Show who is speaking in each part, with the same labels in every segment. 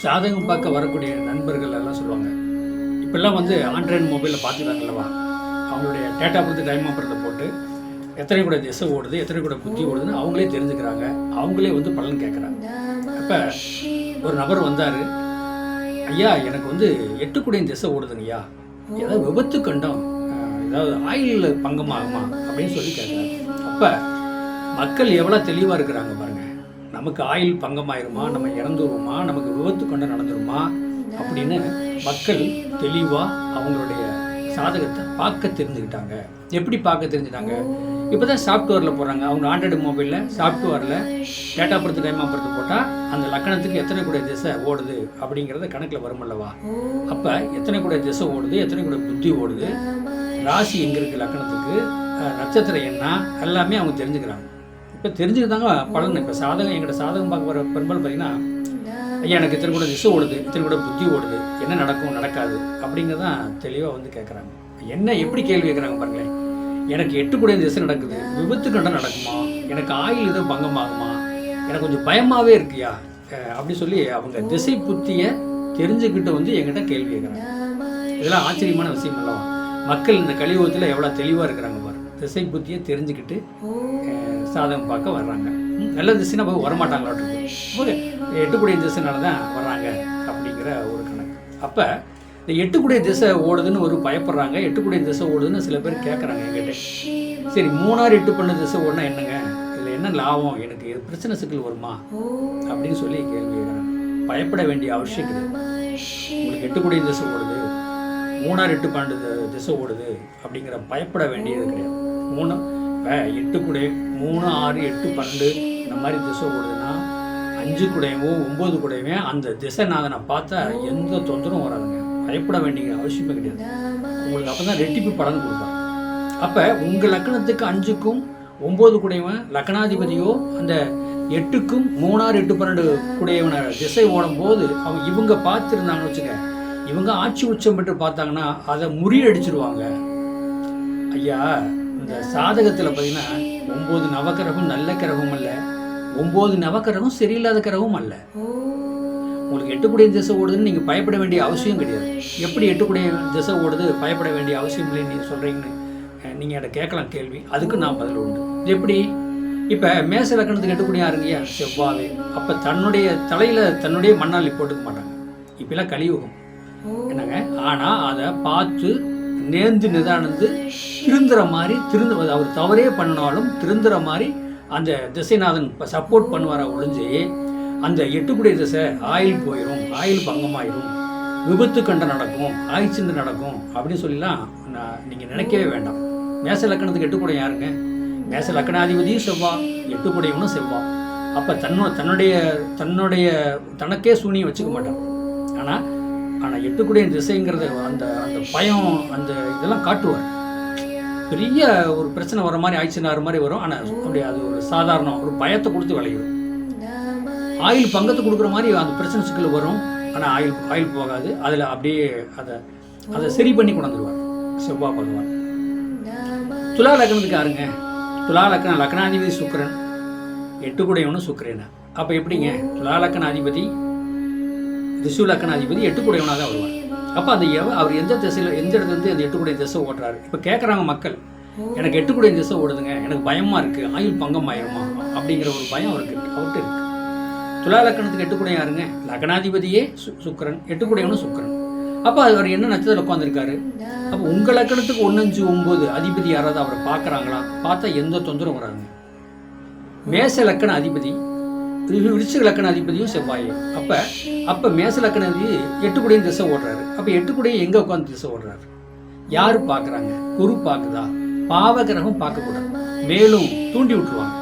Speaker 1: ஜாதகம் பார்க்க வரக்கூடிய நண்பர்கள் எல்லாம் சொல்லுவாங்க, இப்போல்லாம் வந்து ஆண்ட்ராய்டு மொபைலில் பார்த்துக்கிறாங்கல்லவா, அவங்களுடைய டேட்டா பொறுத்து டைம் ஆப்பரத்தை போட்டு எத்தனை கூட திசை ஓடுது, எத்தனை கூட புத்தி ஓடுதுன்னு அவங்களே தெரிஞ்சுக்கிறாங்க, அவங்களே வந்து பலன் கேட்குறாங்க. அப்போ ஒரு நபர் வந்தார், ஐயா எனக்கு வந்து 8 குடையின் திசை ஓடுதுங்க ஐயா, ஏதாவது விபத்து கண்டம், ஏதாவது ஆயில் பங்கமாகுமா அப்படின்னு சொல்லி கேட்குறாங்க. அப்போ மக்கள் எவ்வளோ தெளிவாக இருக்கிறாங்க பாருங்கள். நமக்கு ஆயில் பங்கமாயிருமா, நம்ம இறந்துருவோமா, நமக்கு விபத்து கொண்டு நடந்துருமா அப்படின்னு மக்கள் தெளிவாக அவங்களுடைய சாதகத்தை பார்க்க தெரிஞ்சுக்கிட்டாங்க. எப்படி பார்க்க தெரிஞ்சுட்டாங்க? இப்போ தான் சாஃப்ட்வேரில் போகிறாங்க. அவங்க ஆண்ட்ராய்டு மொபைலில் சாஃப்ட்வேரில் டேட்டா பொறுத்து டைம் பொறுத்து போட்டால் அந்த லக்கணத்துக்கு எத்தனை கூட திசை ஓடுது அப்படிங்கிறத கணக்கில் வருமல்லவா. அப்போ எத்தனை கூட திசை ஓடுது, எத்தனை கூட புத்தி ஓடுது, ராசி எங்கே இருக்குது லக்கணத்துக்கு, நட்சத்திரம் என்ன, எல்லாமே அவங்க தெரிஞ்சுக்கிறாங்க. இப்போ தெரிஞ்சுக்கிட்டாங்க பலன். இப்போ சாதகம், எங்களோட சாதகம் பார்க்க வர பெரும்பாலும் பார்த்தீங்கன்னா, ஐயா எனக்கு இத்தனை கூட திசை ஓடுது, இத்தனை கூட புத்தி ஓடுது, என்ன நடக்கும் நடக்காது அப்படிங்கிறதான் தெளிவாக வந்து கேட்குறாங்க. என்ன எப்படி கேள்வி கேட்குறாங்க பாருங்களேன். எனக்கு 8 கூட திசை நடக்குது, விபத்து கண்டம் நடக்குமா, எனக்கு ஆயில் எதுவும் பங்கமாகுமா, எனக்கு கொஞ்சம் பயமாகவே இருக்குயா அப்படி சொல்லி அவங்க திசை புத்தியை தெரிஞ்சுக்கிட்டு வந்து என்கிட்ட கேள்வி கேட்குறாங்க. இதெல்லாம் ஆச்சரியமான விஷயம் அல்லவா. மக்கள் இந்த கலியுகத்தில் எவ்வளோ தெளிவாக இருக்கிறாங்க பாரு. திசை புத்தியை தெரிஞ்சுக்கிட்டு சாதகம் பார்க்க வர்றாங்க. நல்ல திசைனா போய் வரமாட்டாங்களாட்டு போது 8 குடைய திசைனால தான் வர்றாங்க அப்படிங்கிற ஒரு கணக்கு. அப்போ இந்த 8 குடைய திசை ஓடுதுன்னு ஒரு பயப்படுறாங்க, 8 குடைய திசை ஓடுதுன்னு சில பேர் கேட்குறாங்க என்கிட்ட. சரி 3/6 8 பண்ண திசை ஓடுனா என்னங்க, இதில் என்ன லாபம், எனக்கு பிரச்சனை சிக்கல் வருமா அப்படின்னு சொல்லி கேள்வி கேட்குறாங்க. பயப்பட வேண்டிய அவசியம் கிடையாது. உங்களுக்கு 8 குடைய திசை ஓடுது, 3/6 8 12 திசை ஓடுது அப்படிங்கிற பயப்பட வேண்டியது கிடையாது. 8 குடை 3 6 8 12 இந்த மாதிரி திசை ஓடுதுன்னா 5 குடையவோ 9 குடையவே அந்த திசைநாதனை பார்த்தா எந்த தொந்தரவும் வராதுங்க. பயப்பட வேண்டிய அவசியமே கிடையாது. உங்களுக்கு அப்போ தான் ரெட்டிப்பு பலன் கொடுப்பாங்க. அப்போ உங்கள் லக்கணத்துக்கு 5க்கும் 9 குடையவன் லக்கணாதிபதியோ அந்த 8க்கும் 3 6 8 12 குடையவனை திசை ஓடும் போது அவங்க இவங்க பார்த்துருந்தாங்கன்னு வச்சுக்க, இவங்க ஆட்சி உச்சம் பெற்று பார்த்தாங்கன்னா அதை முறியடிச்சிருவாங்க. ஐயா இந்த சாதகத்தில் பார்த்தீங்கன்னா 9 நவக்கிரகம் நல்ல கிரகம் அல்ல, 9 நவக்கிரகம் சரியில்லாத கிரகம் அல்ல. உங்களுக்கு 8 குடைய திசை ஓடுதுன்னு நீங்கள் பயப்பட வேண்டிய அவசியம் கிடையாது. எப்படி 8 குடைய திசை ஓடுது பயப்பட வேண்டிய அவசியம் இல்லைன்னு நீங்கள் சொல்கிறீங்கன்னு நீங்கள் அதை கேட்கலாம் கேள்வி. அதுக்கு நான் பதில் உண்டு. எப்படி இப்போ மேச லக்கணத்துக்கு 8 குடியா இருங்கய்யா செவ்வாவே, அப்போ தன்னுடைய தலையில் தன்னுடைய மண்ணாளி போட்டுக்க மாட்டாங்க. இப்பெல்லாம் கலியுகம் என்னங்க. ஆனால் அதை பார்த்து நேர்ந்து நிதானந்து திருந்துற மாதிரி அவர் தவறே பண்ணினாலும் திருந்துற மாதிரி அந்த திசைநாதன் இப்போ சப்போர்ட் பண்ணுவார ஒழிஞ்சு அந்த 8 குடைய திசை ஆயில் போயிடும், ஆயில் பங்கமாயிடும், விபத்து கண்டம் நடக்கும், ஆய்ச்சிந்து நடக்கும் அப்படின்னு சொல்லிலாம் நீங்கள் நினைக்கவே வேண்டாம். மேச லக்கணத்துக்கு 8 குடைய யாருங்க? மேச லக்கணாதிபதியும் செவ்வா, 8 குடையவனும் செவ்வா. அப்போ தன்னுடைய தனக்கே சூனியம் வச்சுக்க மாட்டான். ஆனால் 8 குடைய திசைங்கிறது அந்த அந்த பயம் அந்த இதெல்லாம் காட்டுவார். பெரிய ஒரு பிரச்சனை வர மாதிரி ஆயிடுச்சுனாரு மாதிரி வரும். ஆனால் அப்படி அது ஒரு சாதாரண ஒரு பயத்தை கொடுத்து விளையும். ஆயில் பங்கத்தை கொடுக்குற மாதிரி அந்த பிரச்சனை சிக்கல் வரும். ஆனால் ஆயில் போகாது. அதில் அப்படியே அதை சரி பண்ணி கொண்டுருவார் செவ்வாய் பகவான். துலா லக்னத்துக்கு யாருங்க? துலா லக்னாதிபதி சுக்கிரன், 8 குடையவனும் சுக்கிரனா. அப்போ எப்படிங்க? துலா லக்ன அதிபதி ரிஷு லக்கண அதிபதி 8 குடையவனாக தான் வருவார். அப்போ அந்த அவர் எந்த திசையில் எந்த இடத்துல இருந்து அந்த 8 குடைய திசை ஓடுறாரு. இப்போ கேட்குறாங்க மக்கள், எனக்கு 8 குடைய திசை ஓடுதுங்க, எனக்கு பயமாக இருக்குது, ஆயுள் பங்கம் ஆயிருமா அப்படிங்கிற ஒரு பயம் அவர்கிட்ட இருக்குது. துலா லக்கணத்துக்கு 8 குடையம் யாருங்க? லக்னாதிபதியே சுக்கிரன், 8 குடையவனும் சுக்கிரன். அப்போ அவர் என்ன நட்சத்திரம் உட்காந்துருக்காரு. அப்போ உங்கள் லக்கணத்துக்கு 1 5 9 அதிபதி யாராவது அவரை பார்க்குறாங்களா? பார்த்தா எந்த தொந்தரவும் வராதுங்க. மேச லக்கண அதிபதி விருச்சிக லக்கண அதிபதியும் செவ்வாய். அப்போ மேச லக்கண அதிபதி 8 குடையும் திசை ஓடுறாரு. அப்போ 8 குடையும் எங்கே உட்காந்து திசை ஓடுறாரு? யாரு பார்க்குறாங்க? குரு பார்க்குதா? பாவகிரகம் பார்க்கக்கூடாது. மேலும் தூண்டி விட்டுருவாங்க.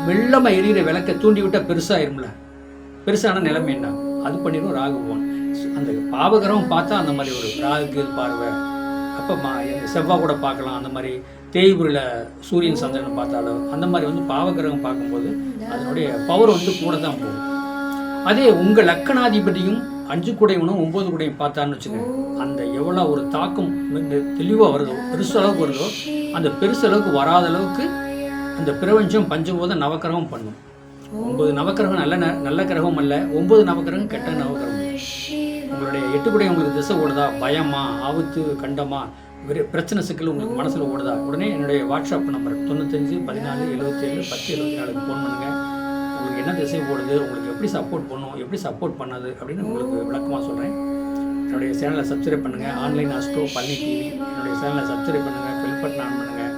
Speaker 1: வெள்ளமாக எரியிற விளக்கை தூண்டி விட்டால் பெருசாகிரும்ல, பெருசான நிலைமை என்ன அது பண்ணிடும் ராகுவான். அந்த பாவகிரகம் பார்த்தா அந்த மாதிரி ஒரு ராகுக்கு பார்வை. அப்போ செவ்வாய் கூட பார்க்கலாம். அந்த மாதிரி தேய்புரியில் சூரியன் சந்திரன் பார்த்தாலும் அந்த மாதிரி வந்து பாவகிரகம் பார்க்கும்போது அதனுடைய பவர் வந்து கூட தான் போகும். அதே உங்கள் லக்கணாதிபதியும் 5 குடையவனும் 9 குடையும் பார்த்தான்னு வச்சுக்கோங்க, அந்த எவ்வளோ ஒரு தாக்கம் தெளிவாக வருதோ, பெருசு அளவுக்கு வருதோ, அந்த பெருசு அளவுக்கு வராத அளவுக்கு அந்த பிரபஞ்சம் பஞ்சபூத நவக்கிரகம் பண்ணும். 9 நவக்கிரகம் நல்ல கிரகம் அல்ல, 9 நவக்கிரகம் கெட்ட நவக்கிரகம். உங்களுடைய 8 குடை உங்களுக்கு திசை ஓடுதா, பயமா, ஆபத்து, கண்டமா, பிரச்சனை சிக்கல் உங்களுக்கு மனசில் ஓடுதா, உடனே என்னுடைய வாட்ஸ்அப் நம்பர் 95 14 77 10 74க்கு ஃபோன் பண்ணுங்கள். உங்களுக்கு என்ன திசை ஓடுது, உங்களுக்கு எப்படி சப்போர்ட் பண்ணும், எப்படி சப்போர்ட் பண்ணாது அப்படின்னு உங்களுக்கு விளக்கமாக சொல்கிறேன். என்னுடைய சேனலை சப்ஸ்கிரைப் பண்ணுங்கள். ஆன்லைன் அஸ்ட்ரோ பழனி டிவி என்னுடைய சேனலை சப்ஸ்கிரைப் பண்ணுங்கள், பெல் பட்டன் ஆன் பண்ணுங்கள்.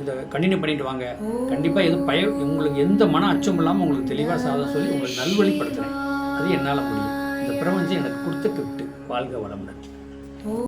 Speaker 1: இதை கண்டினியூ பண்ணிட்டு வாங்க. கண்டிப்பாக எதுவும் உங்களுக்கு எந்த மன அச்சம் இல்லாமல் உங்களுக்கு தெளிவாக சாதம் சொல்லி உங்களுக்கு நல்வழிப்படுத்துகிறேன். அது என்னால் முடியும். இந்த பிரபஞ்சம் எனக்கு கொடுத்த கிஃப்ட். வாழ்க வளமுடன்.